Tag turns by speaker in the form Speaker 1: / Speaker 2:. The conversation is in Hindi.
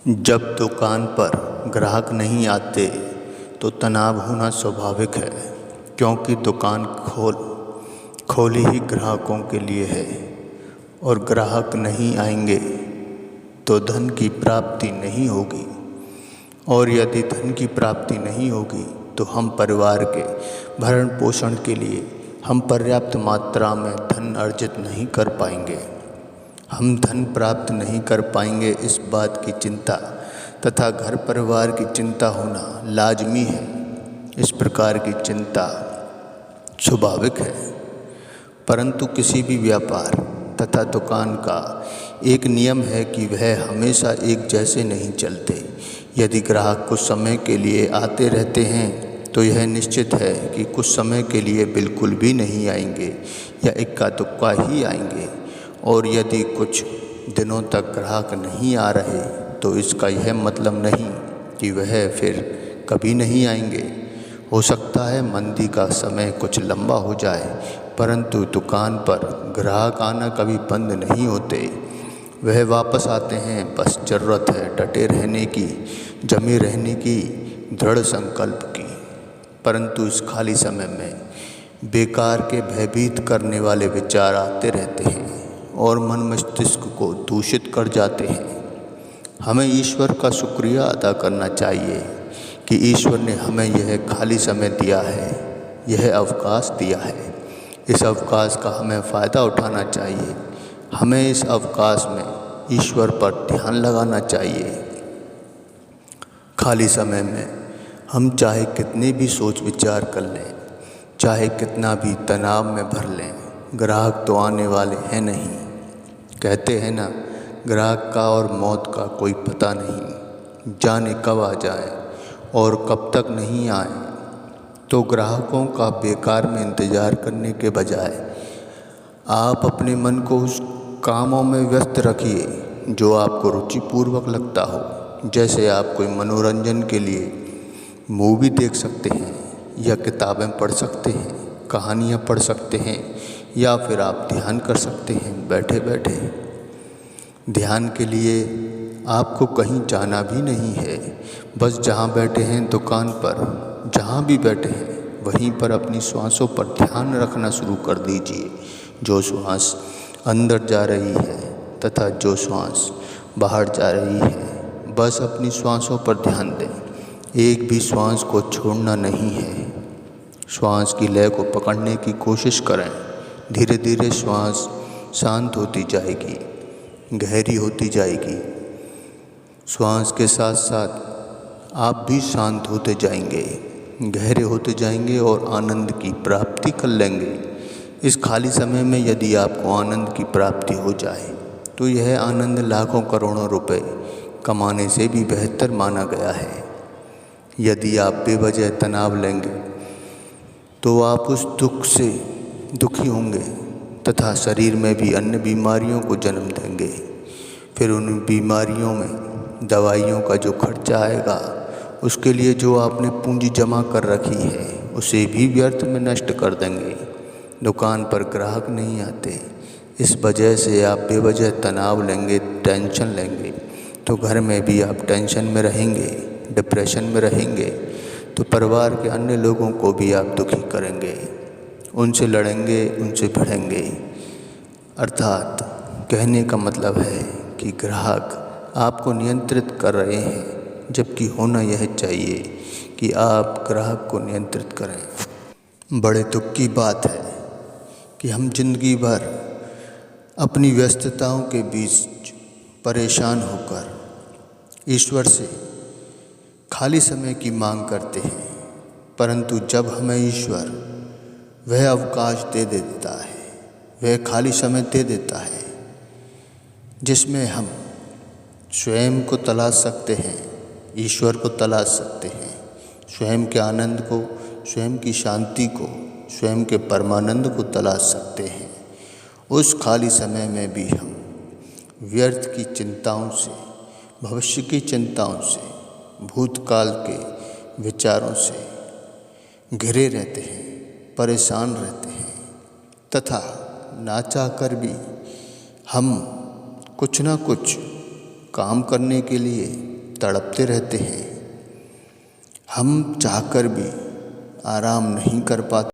Speaker 1: जब दुकान पर ग्राहक नहीं आते तो तनाव होना स्वाभाविक है, क्योंकि दुकान खोली ही ग्राहकों के लिए है और ग्राहक नहीं आएंगे तो धन की प्राप्ति नहीं होगी, और यदि धन की प्राप्ति नहीं होगी तो हम परिवार के भरण पोषण के लिए हम पर्याप्त मात्रा में धन अर्जित नहीं कर पाएंगे। हम धन प्राप्त नहीं कर पाएंगे, इस बात की चिंता तथा घर परिवार की चिंता होना लाजमी है। इस प्रकार की चिंता स्वाभाविक है, परंतु किसी भी व्यापार तथा दुकान का एक नियम है कि वह हमेशा एक जैसे नहीं चलते। यदि ग्राहक कुछ समय के लिए आते रहते हैं तो यह निश्चित है कि कुछ समय के लिए बिल्कुल भी नहीं आएंगे या इक्का दुक्का ही आएंगे, और यदि कुछ दिनों तक ग्राहक नहीं आ रहे तो इसका यह मतलब नहीं कि वह फिर कभी नहीं आएंगे। हो सकता है मंदी का समय कुछ लंबा हो जाए, परंतु दुकान पर ग्राहक आना कभी बंद नहीं होते। वह वापस आते हैं, बस ज़रूरत है डटे रहने की, जमे रहने की, दृढ़ संकल्प की। परंतु इस खाली समय में बेकार के भयभीत करने वाले विचार आते रहते हैं और मन मस्तिष्क को दूषित कर जाते हैं। हमें ईश्वर का शुक्रिया अदा करना चाहिए कि ईश्वर ने हमें यह खाली समय दिया है, यह अवकाश दिया है। इस अवकाश का हमें फ़ायदा उठाना चाहिए। हमें इस अवकाश में ईश्वर पर ध्यान लगाना चाहिए। खाली समय में हम चाहे कितने भी सोच विचार कर लें, चाहे कितना भी तनाव में भर लें, ग्राहक तो आने वाले हैं नहीं। कहते हैं ना, ग्राहक का और मौत का कोई पता नहीं, जाने कब आ जाए और कब तक नहीं आए। तो ग्राहकों का बेकार में इंतज़ार करने के बजाय आप अपने मन को उस कामों में व्यस्त रखिए जो आपको रुचिपूर्वक लगता हो। जैसे आप कोई मनोरंजन के लिए मूवी देख सकते हैं, या किताबें पढ़ सकते हैं, कहानियाँ पढ़ सकते हैं, या फिर आप ध्यान कर सकते हैं बैठे बैठे। ध्यान के लिए आपको कहीं जाना भी नहीं है, बस जहाँ बैठे हैं दुकान पर, जहाँ भी बैठे हैं वहीं पर अपनी श्वासों पर ध्यान रखना शुरू कर दीजिए। जो श्वास अंदर जा रही है तथा जो श्वास बाहर जा रही है, बस अपनी श्वासों पर ध्यान दें। एक भी श्वास को छोड़ना नहीं है। श्वास की लय को पकड़ने की कोशिश करें। धीरे धीरे श्वास शांत होती जाएगी, गहरी होती जाएगी। श्वास के साथ साथ आप भी शांत होते जाएंगे, गहरे होते जाएंगे और आनंद की प्राप्ति कर लेंगे। इस खाली समय में यदि आपको आनंद की प्राप्ति हो जाए तो यह आनंद लाखों करोड़ों रुपए कमाने से भी बेहतर माना गया है। यदि आप बेवजह तनाव लेंगे तो आप उस दुख से दुखी होंगे तथा शरीर में भी अन्य बीमारियों को जन्म देंगे। फिर उन बीमारियों में दवाइयों का जो खर्चा आएगा, उसके लिए जो आपने पूंजी जमा कर रखी है उसे भी व्यर्थ में नष्ट कर देंगे। दुकान पर ग्राहक नहीं आते, इस वजह से आप बेवजह तनाव लेंगे, टेंशन लेंगे, तो घर में भी आप टेंशन में रहेंगे, डिप्रेशन में रहेंगे, तो परिवार के अन्य लोगों को भी आप दुखी करेंगे, उनसे लड़ेंगे, उनसे भिड़ेंगे। अर्थात कहने का मतलब है कि ग्राहक आपको नियंत्रित कर रहे हैं, जबकि होना यह चाहिए कि आप ग्राहक को नियंत्रित करें। बड़े दुख की बात है कि हम जिंदगी भर अपनी व्यस्तताओं के बीच परेशान होकर ईश्वर से खाली समय की मांग करते हैं, परंतु जब हमें ईश्वर वह अवकाश दे देता है, वह खाली समय दे देता है जिसमें हम स्वयं को तलाश सकते हैं, ईश्वर को तलाश सकते हैं, स्वयं के आनंद को, स्वयं की शांति को, स्वयं के परमानंद को तलाश सकते हैं। उस खाली समय में भी हम व्यर्थ की चिंताओं से, भविष्य की चिंताओं से, भूतकाल के विचारों से घिरे रहते हैं, परेशान रहते हैं, तथा ना चाहकर भी हम कुछ ना कुछ काम करने के लिए तड़पते रहते हैं। हम चाहकर भी आराम नहीं कर पाते।